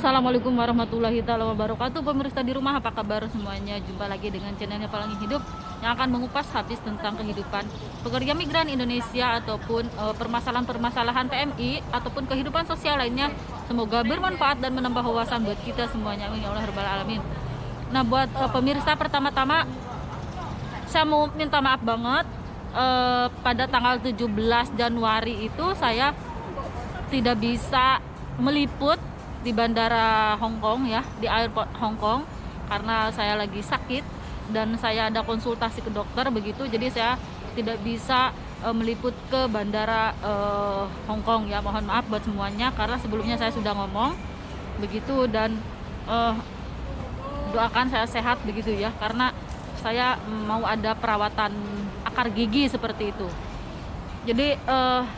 Assalamualaikum warahmatullahi wabarakatuh. Pemirsa di rumah, apa kabar semuanya? Jumpa lagi dengan channelnya Pelangi Hidup yang akan mengupas habis tentang kehidupan pekerja migran Indonesia ataupun permasalahan-permasalahan PMI ataupun kehidupan sosial lainnya. Semoga bermanfaat dan menambah wawasan buat kita semuanya, amin ya Allah rabbal alamin. Nah, buat pemirsa, pertama-tama saya mau minta maaf banget. Pada tanggal 17 Januari itu saya tidak bisa meliput di bandara Hong Kong ya, di airport Hong Kong, karena saya lagi sakit dan saya ada konsultasi ke dokter begitu. Jadi saya tidak bisa meliput ke bandara Hong Kong ya. Mohon maaf buat semuanya, karena sebelumnya saya sudah ngomong begitu. Dan doakan saya sehat begitu ya, karena saya mau ada perawatan akar gigi seperti itu. Jadi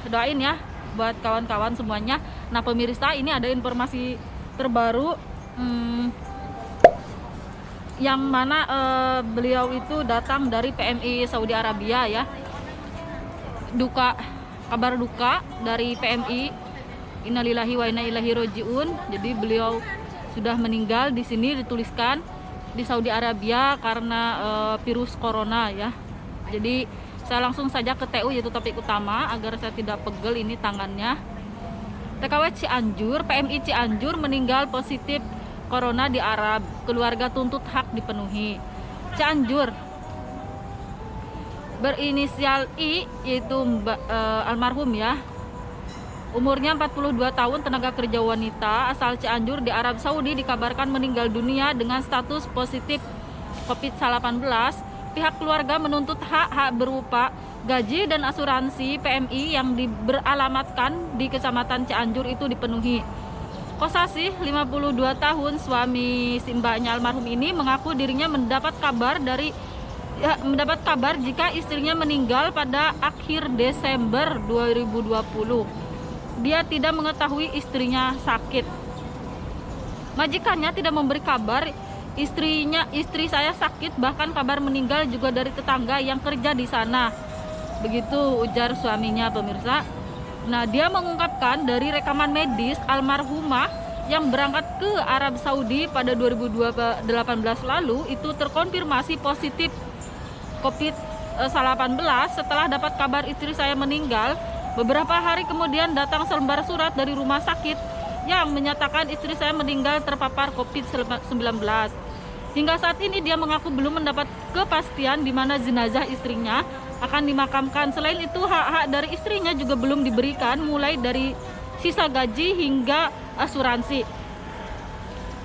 doain ya buat kawan-kawan semuanya. Nah pemirsa, ini ada informasi terbaru yang mana beliau itu datang dari PMI Saudi Arabia ya. Kabar duka dari PMI, innalillahi wa inna ilaihi rajiun. Jadi beliau sudah meninggal. Di sini dituliskan di Saudi Arabia karena virus corona ya. Jadi saya langsung saja ke TU, yaitu topik utama, agar saya tidak pegel ini tangannya. TKW Cianjur, PMI Cianjur meninggal positif corona di Arab. Keluarga tuntut hak dipenuhi. Cianjur, berinisial I, yaitu almarhum ya. Umurnya 42 tahun, tenaga kerja wanita asal Cianjur di Arab Saudi, dikabarkan meninggal dunia dengan status positif COVID-19. Pihak keluarga menuntut hak-hak berupa gaji dan asuransi PMI yang beralamatkan di Kecamatan Cianjur itu dipenuhi. Kosasih, 52 tahun, suami simbahnya almarhum ini, mengaku dirinya mendapat kabar jika istrinya meninggal pada akhir Desember 2020. Dia tidak mengetahui istrinya sakit. Majikannya tidak memberi kabar istri saya sakit, bahkan kabar meninggal juga dari tetangga yang kerja di sana. Begitu ujar suaminya, pemirsa. Nah, dia mengungkapkan dari rekaman medis almarhumah yang berangkat ke Arab Saudi pada 2018 lalu itu terkonfirmasi positif COVID-19. Setelah dapat kabar istri saya meninggal, beberapa hari kemudian datang selembar surat dari rumah sakit yang menyatakan istri saya meninggal terpapar COVID-19. Hingga saat ini dia mengaku belum mendapat kepastian di mana jenazah istrinya akan dimakamkan. Selain itu, hak-hak dari istrinya juga belum diberikan, mulai dari sisa gaji hingga asuransi.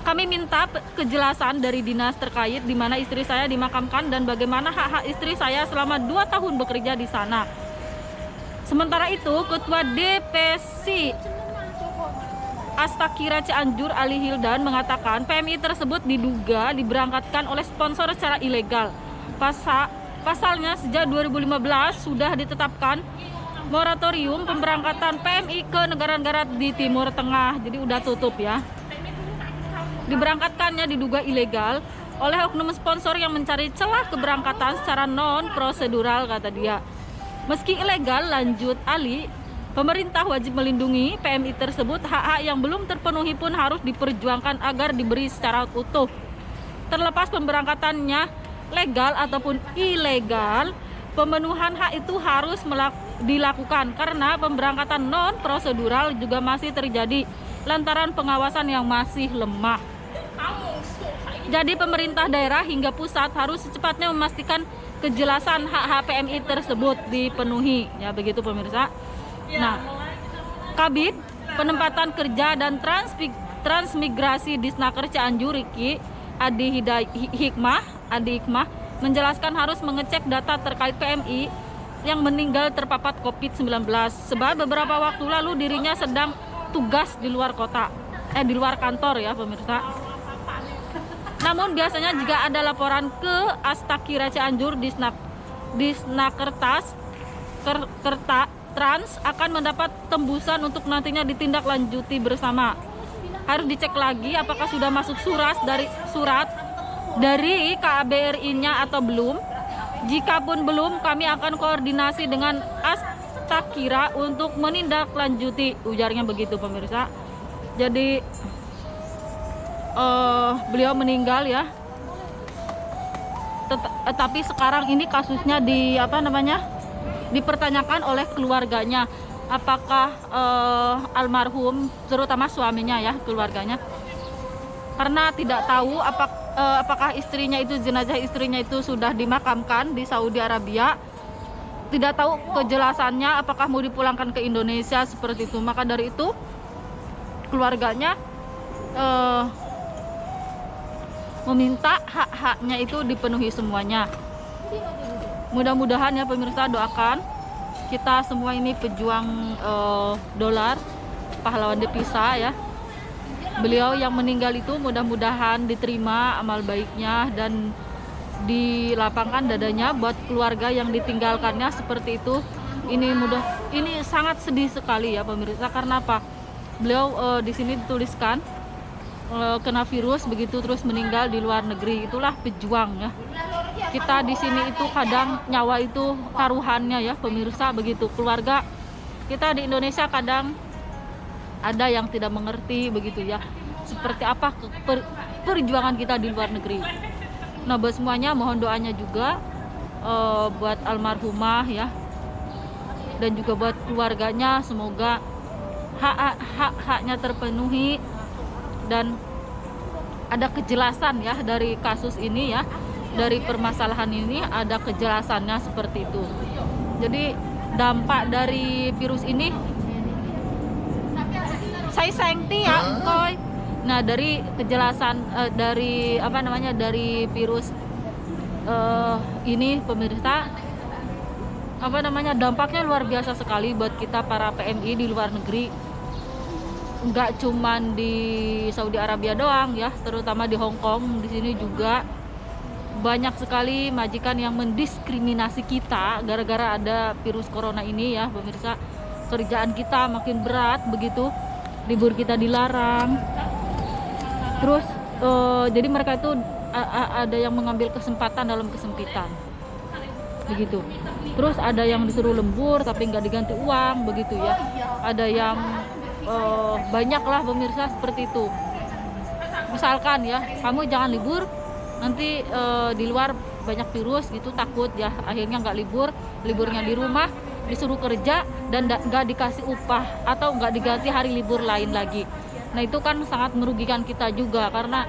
Kami minta kejelasan dari dinas terkait di mana istri saya dimakamkan dan bagaimana hak-hak istri saya selama 2 tahun bekerja di sana. Sementara itu, Ketua DPC Astakira Cianjur Ali Hildan mengatakan PMI tersebut diduga diberangkatkan oleh sponsor secara ilegal. Pasalnya sejak 2015 sudah ditetapkan moratorium pemberangkatan PMI ke negara-negara di Timur Tengah. Jadi udah tutup ya. Diberangkatkannya diduga ilegal oleh oknum sponsor yang mencari celah keberangkatan secara non prosedural, kata dia. Meski ilegal, lanjut Ali, pemerintah wajib melindungi PMI tersebut. Hak-hak yang belum terpenuhi pun harus diperjuangkan agar diberi secara utuh. Terlepas pemberangkatannya legal ataupun ilegal, pemenuhan hak itu harus dilakukan karena pemberangkatan non prosedural juga masih terjadi lantaran pengawasan yang masih lemah. Jadi pemerintah daerah hingga pusat harus secepatnya memastikan kejelasan hak-hak PMI tersebut dipenuhi ya, begitu pemirsa. Nah, Kabid Penempatan Kerja dan Transmigrasi Disnaker Cianjur Adi Hikmah menjelaskan harus mengecek data terkait PMI yang meninggal terpapar COVID-19 sebab beberapa waktu lalu dirinya sedang tugas di luar kantor ya pemirsa. Namun biasanya jika ada laporan ke Astakira Cianjur Disnakertas Trans akan mendapat tembusan untuk nantinya ditindaklanjuti bersama. Harus dicek lagi apakah sudah masuk surat dari KBRI-nya atau belum. Jika pun belum, kami akan koordinasi dengan Astakira untuk menindaklanjuti, ujarnya begitu pemirsa. Jadi beliau meninggal ya. Tapi sekarang ini kasusnya dipertanyakan oleh keluarganya, apakah almarhum, terutama suaminya ya, keluarganya, karena tidak tahu apakah jenazah istrinya itu sudah dimakamkan di Saudi Arabia, tidak tahu kejelasannya apakah mau dipulangkan ke Indonesia seperti itu. Maka dari itu keluarganya meminta hak-haknya itu dipenuhi semuanya. Mudah-mudahan ya pemirsa, doakan kita semua ini pejuang dolar, pahlawan devisa ya. Beliau yang meninggal itu mudah-mudahan diterima amal baiknya dan dilapangkan dadanya buat keluarga yang ditinggalkannya seperti itu. Ini sangat sedih sekali ya pemirsa. Karena apa? Beliau di sini dituliskan kena virus begitu terus meninggal di luar negeri. Itulah pejuang ya. Kita di sini itu kadang nyawa itu taruhannya ya pemirsa, begitu. Keluarga kita di Indonesia kadang ada yang tidak mengerti begitu ya, seperti apa perjuangan kita di luar negeri. Nah, buat semuanya mohon doanya juga buat almarhumah ya, dan juga buat keluarganya, semoga hak-haknya terpenuhi dan ada kejelasan ya dari kasus ini ya, dari permasalahan ini ada kejelasannya seperti itu. Jadi dampak dari virus ini saya sengti ya koy. Nah, dari kejelasan dari virus ini pemirsa, dampaknya luar biasa sekali buat kita para PMI di luar negeri. Nggak cuman di Saudi Arabia doang ya, terutama di Hong Kong. Di sini juga banyak sekali majikan yang mendiskriminasi kita gara-gara ada virus corona ini ya pemirsa. Kerjaan kita makin berat begitu, libur kita dilarang. Terus jadi mereka itu ada yang mengambil kesempatan dalam kesempitan begitu. Terus ada yang disuruh lembur tapi nggak diganti uang begitu ya. Ada yang banyak lah pemirsa seperti itu. Misalkan ya, kamu jangan libur, nanti di luar banyak virus gitu, takut ya, akhirnya nggak libur, liburnya di rumah, disuruh kerja dan nggak dikasih upah atau nggak diganti hari libur lain lagi. Nah, itu kan sangat merugikan kita juga, karena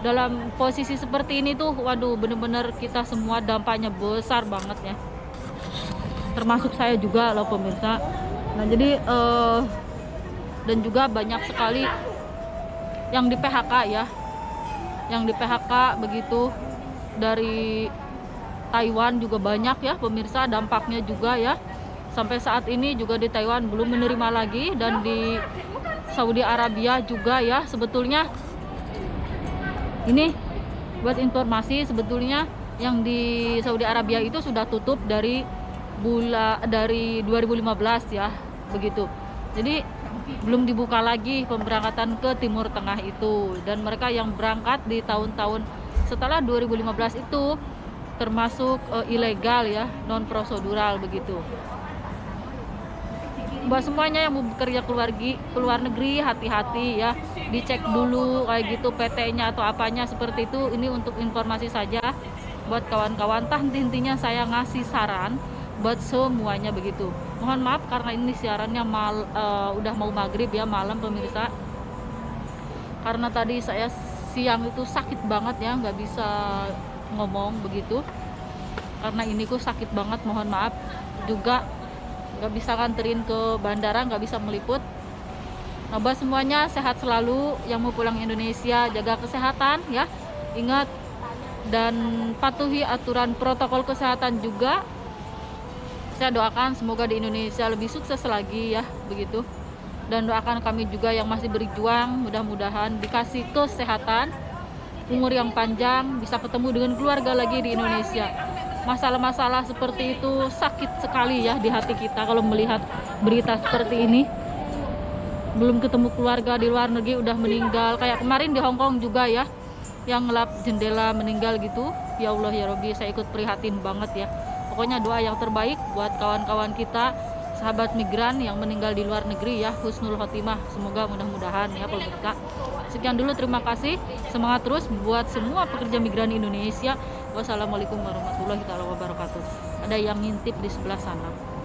dalam posisi seperti ini tuh waduh, bener-bener kita semua dampaknya besar banget ya, termasuk saya juga loh pemirsa. Nah, jadi dan juga banyak sekali yang di PHK ya, yang di PHK begitu. Dari Taiwan juga banyak ya pemirsa dampaknya juga ya. Sampai saat ini juga di Taiwan belum menerima lagi, dan di Saudi Arabia juga ya. Sebetulnya ini buat informasi, sebetulnya yang di Saudi Arabia itu sudah tutup dari 2015 ya begitu. Jadi belum dibuka lagi pemberangkatan ke Timur Tengah itu, dan mereka yang berangkat di tahun-tahun setelah 2015 itu termasuk ilegal ya, non prosedural begitu. Buat semuanya yang mau bekerja keluar negeri, hati-hati ya, dicek dulu kayak gitu PT-nya atau apanya seperti itu. Ini untuk informasi saja buat kawan-kawan. Intinya saya ngasih saran buat semuanya begitu. Mohon maaf karena ini siarannya udah mau maghrib ya, malam pemirsa. Karena tadi saya siang itu sakit banget ya, nggak bisa ngomong begitu. Karena ini kok sakit banget, mohon maaf. Juga nggak bisa nganterin ke bandara, nggak bisa meliput. Nah, buat semuanya sehat selalu. Yang mau pulang Indonesia jaga kesehatan ya, ingat dan patuhi aturan protokol kesehatan juga. Saya doakan semoga di Indonesia lebih sukses lagi ya begitu, dan doakan kami juga yang masih berjuang, mudah-mudahan dikasih kesehatan, umur yang panjang, bisa ketemu dengan keluarga lagi di Indonesia. Masalah-masalah seperti itu sakit sekali ya di hati kita kalau melihat berita seperti ini. Belum ketemu keluarga di luar negeri udah meninggal, kayak kemarin di Hong Kong juga ya, yang ngelap jendela meninggal gitu. Ya Allah ya Robbi, saya ikut prihatin banget ya. Pokoknya doa yang terbaik buat kawan-kawan kita sahabat migran yang meninggal di luar negeri ya, husnul khotimah, semoga mudah-mudahan ya pemirsa. Sekian dulu, terima kasih, semangat terus buat semua pekerja migran Indonesia. Wassalamualaikum warahmatullahi wabarakatuh. Ada yang ngintip di sebelah sana.